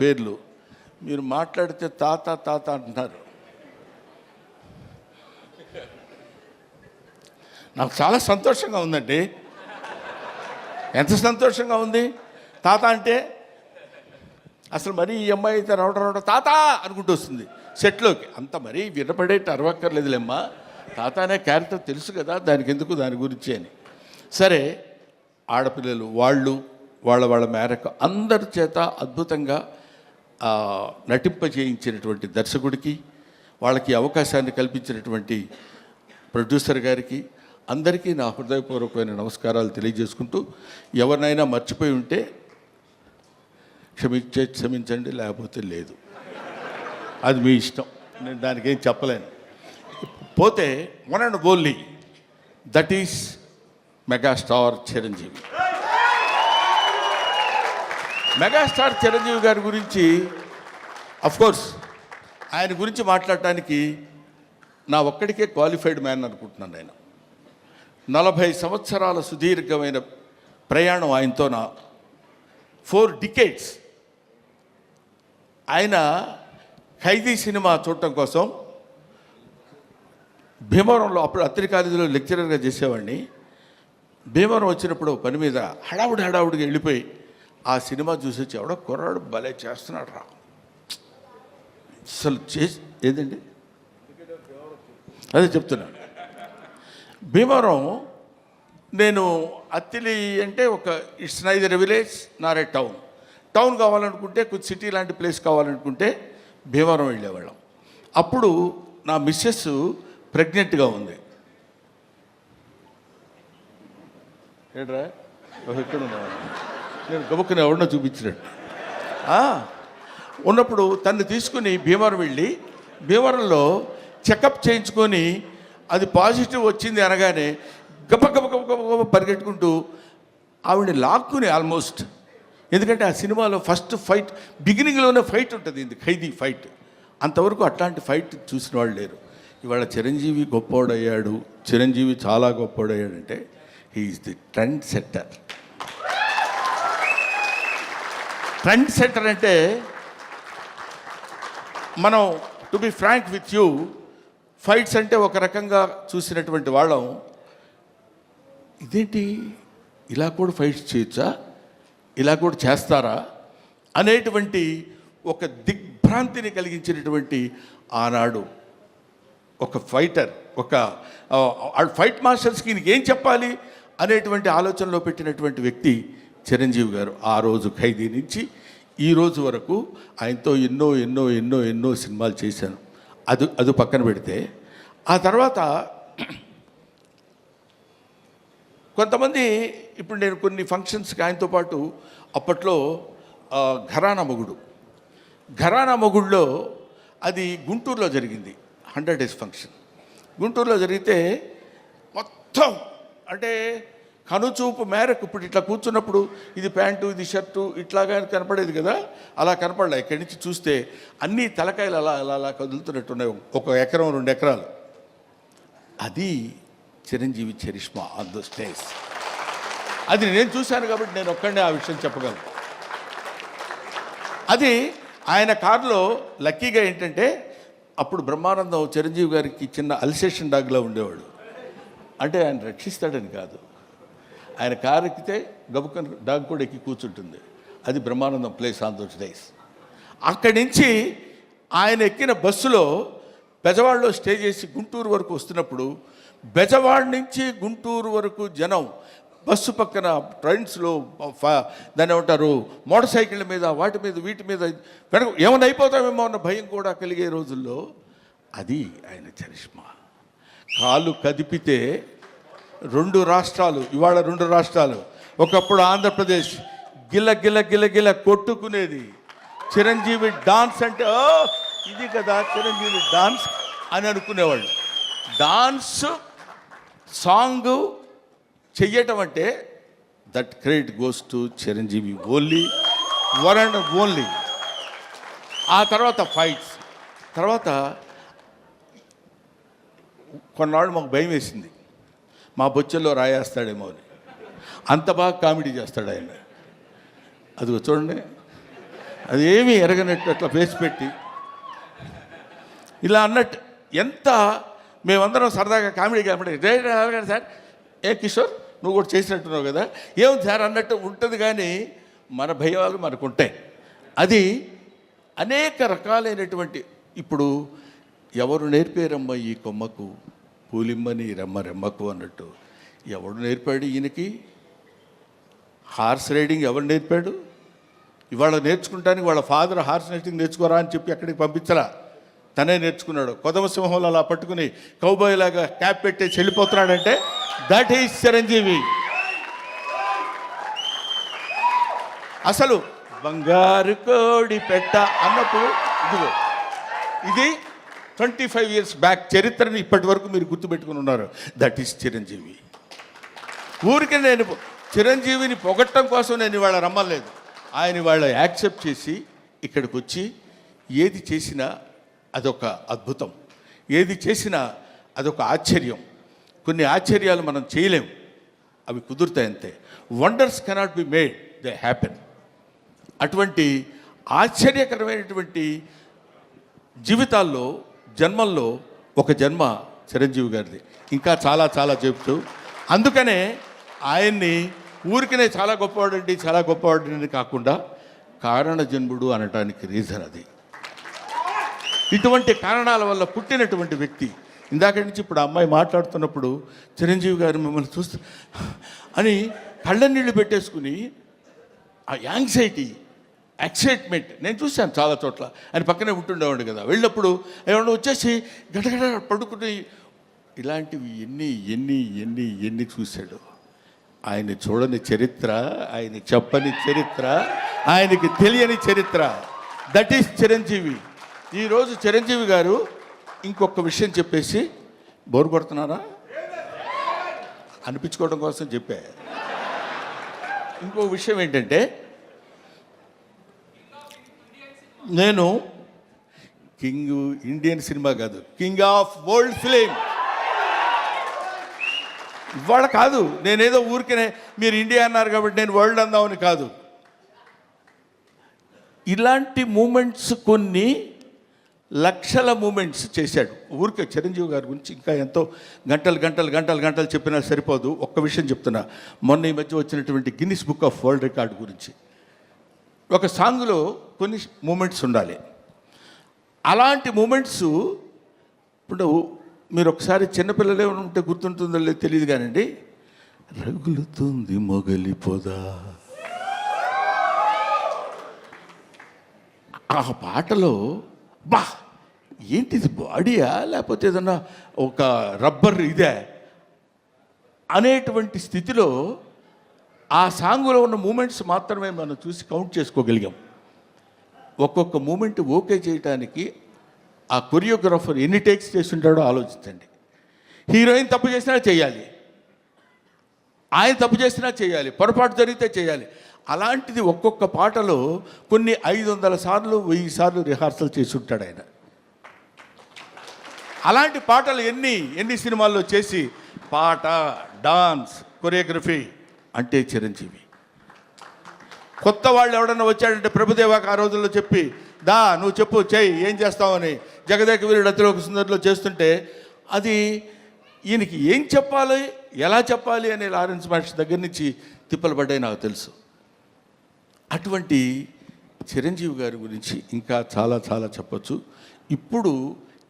పేర్లు. మీరు మాట్లాడితే తాత తాత అంటున్నారు. నాకు చాలా సంతోషంగా ఉందండి. ఎంత సంతోషంగా ఉంది. తాత అంటే అసలు మరీ ఈ అమ్మాయి అయితే రావడం తాత అనుకుంటూ వస్తుంది సెట్లోకి. అంత మరీ వినపడేట్టు అరవక్కర్లేదులేమ్మా. తాత అనే క్యారెక్టర్ తెలుసు కదా, దానికి ఎందుకు దాని గురించి అని. సరే, ఆడపిల్లలు వాళ్ళు వాళ్ళ మేరకు అందరి చేత అద్భుతంగా నటింపజేయించినటువంటి దర్శకుడికి, వాళ్ళకి అవకాశాన్ని కల్పించినటువంటి ప్రొడ్యూసర్ గారికి అందరికీ నా హృదయపూర్వకమైన నమస్కారాలు తెలియజేసుకుంటూ, ఎవరినైనా మర్చిపోయి ఉంటే క్షమించండి, లేకపోతే లేదు, అది మీ ఇష్టం. నేను దానికి ఏం చెప్పలేను. పోతే one and only that is megastar Chiranjeevi. Megastar Chiranjeevi గారి గురించి అఫ్కోర్స్ ఆయన గురించి మాట్లాడటానికి నా ఒక్కడికే క్వాలిఫైడ్ మ్యాన్ అనుకుంటున్నాను. నేను 40 సంవత్సరాల సుదీర్ఘమైన ప్రయాణం ఆయనతో, నా 4 decades. ఆయన ఖైదీ సినిమా చూడటం కోసం భీమవరంలో, అప్పుడు అత్తిలి కాలేజీలో లెక్చరర్గా చేసేవాడిని. భీమవరం వచ్చినప్పుడు పని మీద హడావుడిగా వెళ్ళిపోయి ఆ సినిమా చూసి వచ్చి, ఎవడో కుర్రాడు భలే చేస్తున్నాడు రా అసలు ఏదండి అదే చెప్తున్నాను. భీమవరం, నేను అత్తిలి అంటే it's neither a village Nar a town కావాలనుకుంటే, కొంచెం సిటీ లాంటి ప్లేస్ కావాలనుకుంటే భీమవరం వెళ్ళేవాళ్ళం. అప్పుడు నా మిస్సెస్ ప్రెగ్నెంట్గా ఉంది. ఏడ్రా ఎక్కడ ఉన్నా, నేను గబుక్కుని ఎవరినో చూపించినట్టు ఉన్నప్పుడు తను తీసుకుని భీమవరం వెళ్ళి, భీమవరంలో చెకప్ చేయించుకొని అది పాజిటివ్ వచ్చింది అనగానే గబ పరిగెట్టుకుంటూ ఆవిడని లాక్కుని ఆల్మోస్ట్, ఎందుకంటే ఆ సినిమాలో ఫస్ట్ ఫైట్ బిగినింగ్లోనే ఫైట్ ఉంటుంది, ఇది ఖైదీ ఫైట్. అంతవరకు అట్లాంటి ఫైట్ చూసిన వాళ్ళు లేరు. ఇవాళ చిరంజీవి గొప్పోడయ్యాడు, చిరంజీవి చాలా గొప్పోడయ్యాడంటే he's the trend setter. Trend setter అంటే, మనం to be frank with you, fights అంటే ఒక రకంగా చూసినటువంటి వాళ్ళం, ఇదేంటి ఇలా కూడా ఫైట్స్ చేయొచ్చా, ఇలా కూడా చేస్తారా అనేటువంటి ఒక దిగ్భ్రాంతిని కలిగించినటువంటి ఆనాడు ఒక ఫైటర్, ఫైట్ మాస్టర్స్కి ఏం చెప్పాలి అనేటువంటి ఆలోచనలో పెట్టినటువంటి వ్యక్తి చిరంజీవి గారు. ఆ రోజు ఖైదీ నుంచి ఈ రోజు వరకు ఆయనతో ఎన్నో ఎన్నో ఎన్నో ఎన్నో సినిమాలు చేశాను. అది పక్కన పెడితే, ఆ తర్వాత కొంతమంది, ఇప్పుడు నేను కొన్ని ఫంక్షన్స్కి ఆయనతో పాటు, అప్పట్లో ఘరానా మొగుడులో అది గుంటూరులో జరిగింది, 100 days ఫంక్షన్ గుంటూరులో జరిగితే మొత్తం అంటే కనుచూపు మేరకు, ఇప్పుడు ఇట్లా కూర్చున్నప్పుడు ఇది ప్యాంటు ఇది షర్టు ఇట్లాగా కనపడేది కదా, అలా కనపడలే. ఇక్కడి నుంచి చూస్తే అన్ని తలకాయలు అలా అలా అలా కదులుతున్నట్టున్నాయి, 1 ఎకరం 2 ఎకరాలు. అది Chiranjeevi charisma on the stage. అది నేను చూశాను కాబట్టి నేను ఒక్కడే ఆ విషయం చెప్పగలను. అది ఆయన కారులో లక్కీగా ఏంటంటే, అప్పుడు బ్రహ్మానందం చిరంజీవి గారికి చిన్న అల్సేషన్ డాగ్లో ఉండేవాడు. అంటే ఆయన రక్షిస్తాడని కాదు, ఆయన కారు ఎక్కితే గబుక్కని డాగ్ కూడా ఎక్కి కూర్చుంటుంది. అది Brahmanandam place on those days. అక్కడి నుంచి ఆయన ఎక్కిన బస్సులో బెజవాడలో స్టే చేసి గుంటూరు వరకు వస్తున్నప్పుడు, బెజవాడ నుంచి గుంటూరు వరకు జనం బస్సు పక్కన ట్రైన్స్లో దాన్ని ఏమంటారు మోటార్ సైకిళ్ళ మీద వాటి మీద వీటి మీద వెనక ఏమైనా అయిపోతామేమో అన్న భయం కూడా కలిగే రోజుల్లో అది ఆయన చరిష్మా. కాలు కదిపితే 2 రాష్ట్రాలు, ఇవాళ 2 రాష్ట్రాలు, ఒకప్పుడు ఆంధ్రప్రదేశ్ గిల్ల గిల్ల గిల్ల గిల్ల కొట్టుకునేది. చిరంజీవి డాన్స్ అంటే ఇది కదా చిరంజీవి డాన్స్ అని అనుకునేవాళ్ళు. డాన్స్ సాంగ్ చెయ్యటం అంటే that credit goes to Chiranjeevi only, one and only. ఆ తర్వాత ఫైట్స్, తర్వాత కొన్నాళ్ళు మాకు భయం వేసింది, మా బొచ్చల్లో రాయేస్తాడేమో అని. అంత బాగా కామెడీ చేస్తాడు ఆయన. అదిగో చూడండి, అదేమీ ఎరగనట్టు అట్లా ఫేస్ పెట్టి ఇలా అన్నట్టు ఎంత మేమందరం సరదాగా కామెడీ సార్ ఏ కిషోర్ నువ్వు కూడా చేసినట్టున్నావు కదా ఏముంది సార్ అన్నట్టు ఉంటుంది. కానీ మన భయాలు మనకు ఉంటాయి. అది అనేక రకాలైనటువంటి ఇప్పుడు ఎవరు నేర్పారమ్మ ఈ కొమ్మకు పూలిమ్మని రెమ్మకు అన్నట్టు ఎవడు నేర్పాడు ఈయనకి? హార్స్ రైడింగ్ ఎవరు నేర్పాడు? ఇవాళ నేర్చుకుంటానికి వాళ్ళ ఫాదర్ హార్స్ రైడింగ్ నేర్చుకోరా అని చెప్పి అక్కడికి పంపించరా, తనే నేర్చుకున్నాడు. కొదమ సింహంలో అలా పట్టుకుని కౌబాయ్ లాగా క్యాప్ పెట్టేసి వెళ్ళిపోతున్నాడంటే దట్ ఈజ్ చిరంజీవి. అసలు బంగారు కోడి పెట్ట అన్నప్పుడు ఇదిగో ఇది 25 years బ్యాక్ చరిత్రని ఇప్పటి వరకు మీరు గుర్తుపెట్టుకుని ఉన్నారు. That is Chiranjeevi. ఊరికి నేను చిరంజీవిని పొగట్టం కోసం నేను ఇవాళ రమ్మలేదు. ఆయన ఇవాళ యాక్సెప్ట్ చేసి ఇక్కడికి వచ్చి ఏది చేసినా అదొక అద్భుతం, ఏది చేసినా అదొక ఆశ్చర్యం. కొన్ని ఆశ్చర్యాలు మనం చేయలేము, అవి కుదురుతాయి అంతే. Wonders cannot be made, they happen. అటువంటి ఆశ్చర్యకరమైనటువంటి జీవితాల్లో జన్మల్లో ఒక జన్మ చిరంజీవి గారిది. ఇంకా చాలా చాలా చెప్తూ అందుకనే ఆయన్ని ఊరికనే చాలా గొప్పవాడండి కాకుండా కారణ జన్ముడు అనటానికి రీజన్ అది. ఇటువంటి కారణాల వల్ల పుట్టినటువంటి వ్యక్తి. ఇందాక నుంచి ఇప్పుడు అమ్మాయి మాట్లాడుతున్నప్పుడు చిరంజీవి గారు మిమ్మల్ని చూస్తూ అని కళ్ళ నీళ్ళు పెట్టేసుకుని ఆ యాంగ్జైటీ ఎక్సైట్మెంట్ నేను చూశాను చాలా చోట్ల. ఆయన పక్కనే ఉంటుండేవాడు కదా, వెళ్ళినప్పుడు ఏమన్నా వచ్చేసి గడగడ పడుకుని ఇలాంటివి ఎన్ని చూశాడు. ఆయన చూడని చరిత్ర, ఆయన చెప్పని చరిత్ర, ఆయనకి తెలియని చరిత్ర. That is Chiranjeevi. ఈరోజు చిరంజీవి గారు ఇంకొక విషయం చెప్పేసి బోరు కొడుతున్నారా అనిపించుకోవడం కోసం చెప్పా. ఇంకో విషయం ఏంటంటే నేను కింగ్ ఇండియన్ సినిమా కాదు, కింగ్ ఆఫ్ వరల్డ్ ఫిలిం. ఇవాళ కాదు, నేనేదో ఊరికనే మీరు ఇండియా అన్నారు కాబట్టి నేను వరల్డ్ అందామని కాదు. ఇలాంటి మూమెంట్స్ కొన్ని లక్షల మూమెంట్స్ చేశాడు. ఊరికే చిరంజీవి గారి గురించి ఇంకా ఎంతో గంటలు చెప్పినా సరిపోదు. ఒక్క విషయం చెప్తున్నా, మొన్న ఈ మధ్య వచ్చినటువంటి Guinness book of world record గురించి. ఒక సాంగ్లో కొన్ని మూమెంట్స్ ఉండాలి. అలాంటి మూమెంట్స్ ఇప్పుడు మీరు ఒకసారి చిన్నపిల్లలే ఉంటే గుర్తుంటుందో లేదో తెలియదు కానండి, రగులుతుంది మొగలి పొద, ఆ పాటలో బా ఏంటిది బాడీయా లేకపోతే ఏదన్నా ఒక రబ్బర్ ఇదే అనేటువంటి స్థితిలో ఆ సాంగులో ఉన్న మూమెంట్స్ మాత్రమే మనం చూసి కౌంట్ చేసుకోగలిగాం. ఒక్కొక్క మూమెంట్ ఓకే చేయడానికి ఆ కొరియోగ్రాఫర్ ఎన్ని టేక్స్ చేస్తుంటాడో ఆలోచించండి. హీరోయిన్ తప్పు చేసినా చేయాలి, ఆయన తప్పు చేసినా చేయాలి, పొరపాటు జరిగితే చేయాలి. అలాంటిది ఒక్కొక్క పాటలో కొన్ని 500 సార్లు 1000 సార్లు రిహార్సల్ చేసి ఉంటాడు ఆయన. అలాంటి పాటలు ఎన్ని సినిమాల్లో చేసి పాట, డాన్స్, కొరియోగ్రఫీ అంటే చిరంజీవి. కొత్త వాళ్ళు ఎవడన్నా వచ్చాడంటే ప్రభుదేవాకి ఆ రోజుల్లో చెప్పి దా నువ్వు చెప్పు చెయ్యి ఏం చేస్తావని జగదేక వీరుడు అతిలోక సుందరిలో చేస్తుంటే అది ఈయనకి ఏం చెప్పాలి ఎలా చెప్పాలి అనే లారెన్స్ మాస్టర్ దగ్గర నుంచి తిప్పలు పడ్డాయి నాకు తెలుసు. అటువంటి చిరంజీవి గారి గురించి ఇంకా చాలా చాలా చెప్పచ్చు. ఇప్పుడు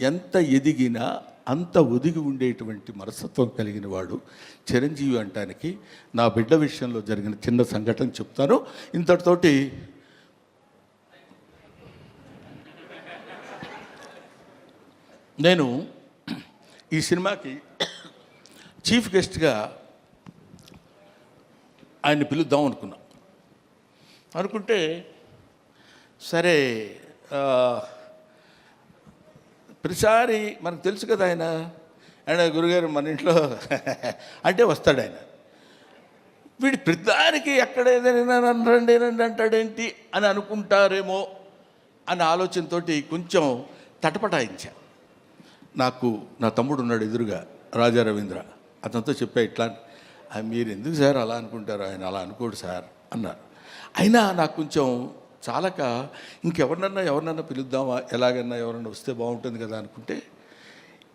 ఎంత ఎదిగినా అంత ఒదిగి ఉండేటువంటి మనస్తత్వం కలిగిన వాడు చిరంజీవి అంటానికి నా బిడ్డ విషయంలో జరిగిన చిన్న సంఘటన చెప్తాను. ఇంతటితోటి నేను ఈ సినిమాకి చీఫ్ గెస్ట్గా ఆయన్ని పిలుద్దాం అనుకుంటే సరే ప్రతిసారి మనకు తెలుసు కదా ఆయన గురుగారు మన ఇంట్లో అంటే వస్తాడు ఆయన. వీడి ప్రతిదానికి ఎక్కడ ఏదైనా రండి అంటాడేంటి అని అనుకుంటారేమో అనే ఆలోచనతో కొంచెం తటపటాయించా. నాకు నా తమ్ముడు ఉన్నాడు ఎదురుగా, రాజా రవీంద్ర. అతనితో చెప్పా ఇట్లా మీరు ఎందుకు సార్ అలా అనుకుంటారు, ఆయన అలా అనుకోడు సార్ అన్నారు. అయినా నాకు కొంచెం చాలక ఎవరినన్నా పిలుద్దామా, ఎలాగన్నా ఎవరన్నా వస్తే బాగుంటుంది కదా అనుకుంటే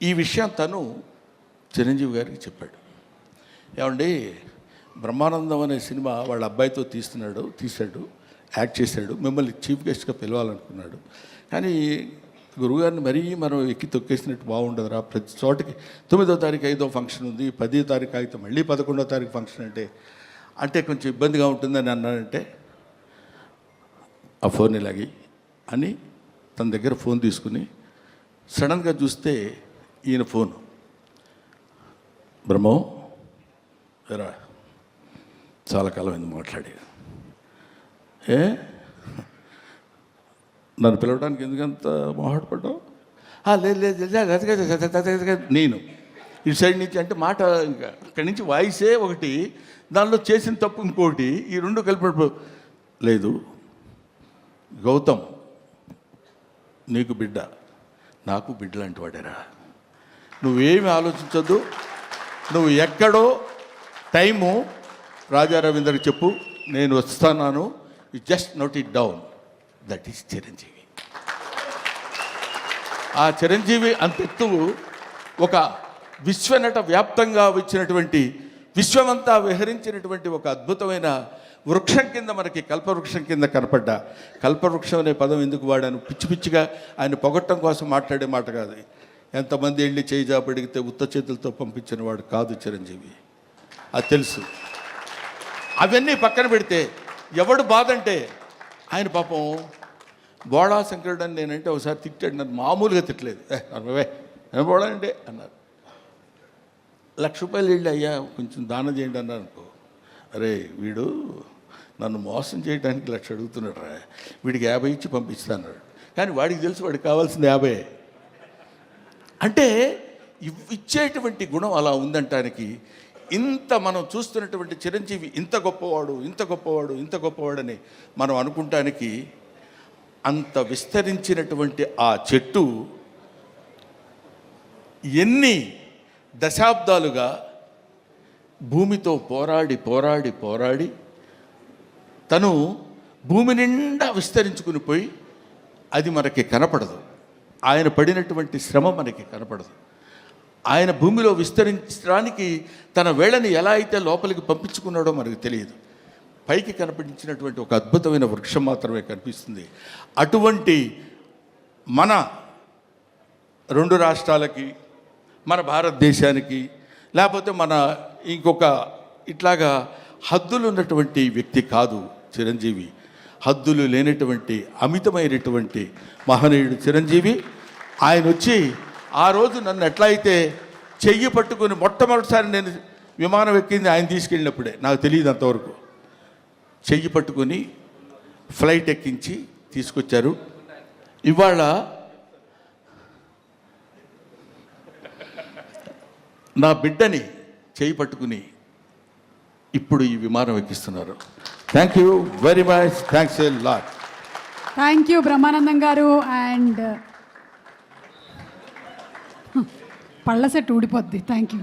ఈ విషయం తను చిరంజీవి గారికి చెప్పాడు. ఏమండి, బ్రహ్మానందం అనే సినిమా వాళ్ళ అబ్బాయితో తీశాడు, యాక్ట్ చేశాడు, మిమ్మల్ని చీఫ్ గెస్ట్గా పిలవాలనుకున్నాడు. కానీ గురువుగారిని మరీ మనం ఎక్కి తొక్కేసినట్టు బాగుండదురా, ప్రతి చోటకి 9వ తారీఖు 5వ ఫంక్షన్ ఉంది, 10వ తారీఖు అయితే మళ్ళీ 11వ తారీఖు ఫంక్షన్ అంటే కొంచెం ఇబ్బందిగా ఉంటుందని అన్నాడంటే ఆ ఫోన్ ఇలాగి అని తన దగ్గర ఫోన్ తీసుకుని సడన్గా చూస్తే ఈయన ఫోను. బ్రహ్మం ఎరా, చాలా కాలం అయింది మాట్లాడి, నన్ను పిలవడానికి ఎందుకంత మొహాటపడ్డావు? లేదు నేను ఇటు సైడ్ నుంచి అంటే మాట ఇంకా అక్కడి నుంచి వాయిసే ఒకటి, దానిలో చేసిన తప్పు ఇంకోటి, ఈ రెండు కలిపి లేదు. గౌతమ్ నీకు బిడ్డ, నాకు బిడ్డ లాంటి వాడేరా, నువ్వేమి ఆలోచించద్దు, నువ్వు ఎక్కడో టైము రాజా రవీంద్రకి చెప్పు, నేను వస్తున్నాను, you just note it down. That is Chiranjeevi. ఆ చిరంజీవి అంతెత్తు ఒక విశ్వనట వ్యాప్తంగా వచ్చినటువంటి, విశ్వమంతా విహరించినటువంటి ఒక అద్భుతమైన వృక్షం కింద మనకి కల్పవృక్షం కింద కనపడ్డ. కల్పవృక్షం అనే పదం ఎందుకు వాడాను? పిచ్చి పిచ్చిగా ఆయన పొగట్టం కోసం మాట్లాడే మాట కాదు. ఎంతమంది వెళ్ళి చేయి జాబడిగితే ఉత్త చేతులతో పంపించిన వాడు కాదు చిరంజీవి, అది తెలుసు. అవన్నీ పక్కన పెడితే ఎవడు బాధ అంటే ఆయన పాపం బోళా శంకరుడు అని నేనంటే ఒకసారి తిట్టాడు, నన్ను మామూలుగా తిట్టలేదు, ఏం బోళా అంటే అన్నారు. ₹1,00,000 వెళ్ళి అయ్యా కొంచెం దానం చేయండి అన్నారు అనుకో, అరే వీడు నన్ను మోసం చేయడానికి 1,00,000 అడుగుతున్నాడు రా, వీడికి 50 ఇచ్చి పంపిస్తాడు. కానీ వాడికి తెలుసు వాడికి కావాల్సింది 50. అంటే ఇచ్చేటువంటి గుణం అలా ఉందంటానికి, ఇంత మనం చూస్తున్నటువంటి చిరంజీవి ఇంత గొప్పవాడని మనం అనుకుంటానికి, అంత విస్తరించినటువంటి ఆ చెట్టు ఎన్ని దశాబ్దాలుగా భూమితో పోరాడి తను భూమి నిండా విస్తరించుకుని పోయి అది మనకి కనపడదు. ఆయన పడినటువంటి శ్రమ మనకి కనపడదు. ఆయన భూమిలో విస్తరించడానికి తన వేళని ఎలా అయితే లోపలికి పంపించుకున్నాడో మనకు తెలియదు. పైకి కనిపించినటువంటి ఒక అద్భుతమైన వృక్షం మాత్రమే కనిపిస్తుంది. అటువంటి మన 2 రాష్ట్రాలకి, మన భారతదేశానికి, లేకపోతే మన ఇంకొక ఇట్లాగా హద్దులు ఉన్నటువంటి వ్యక్తి కాదు చిరంజీవి. హద్దులు లేనటువంటి అమితమైనటువంటి మహనీయుడు చిరంజీవి. ఆయన వచ్చి ఆ రోజు నన్ను ఎట్లా అయితే చెయ్యి పట్టుకుని మొట్టమొదటిసారి నేను విమానం ఎక్కింది ఆయన తీసుకెళ్ళినప్పుడే, నాకు తెలియదు అంతవరకు. చెయ్యి పట్టుకుని ఫ్లైట్ ఎక్కించి తీసుకొచ్చారు. ఇవాళ నా బిడ్డని చేయి పట్టుకుని ఇప్పుడు ఈ విమానం ఎక్కిస్తున్నారు. Thank you very much, thanks a lot. Thank you Brahmanandam garu. And పళ్ళ సెట్ ఊడిపోద్ది. Thank you.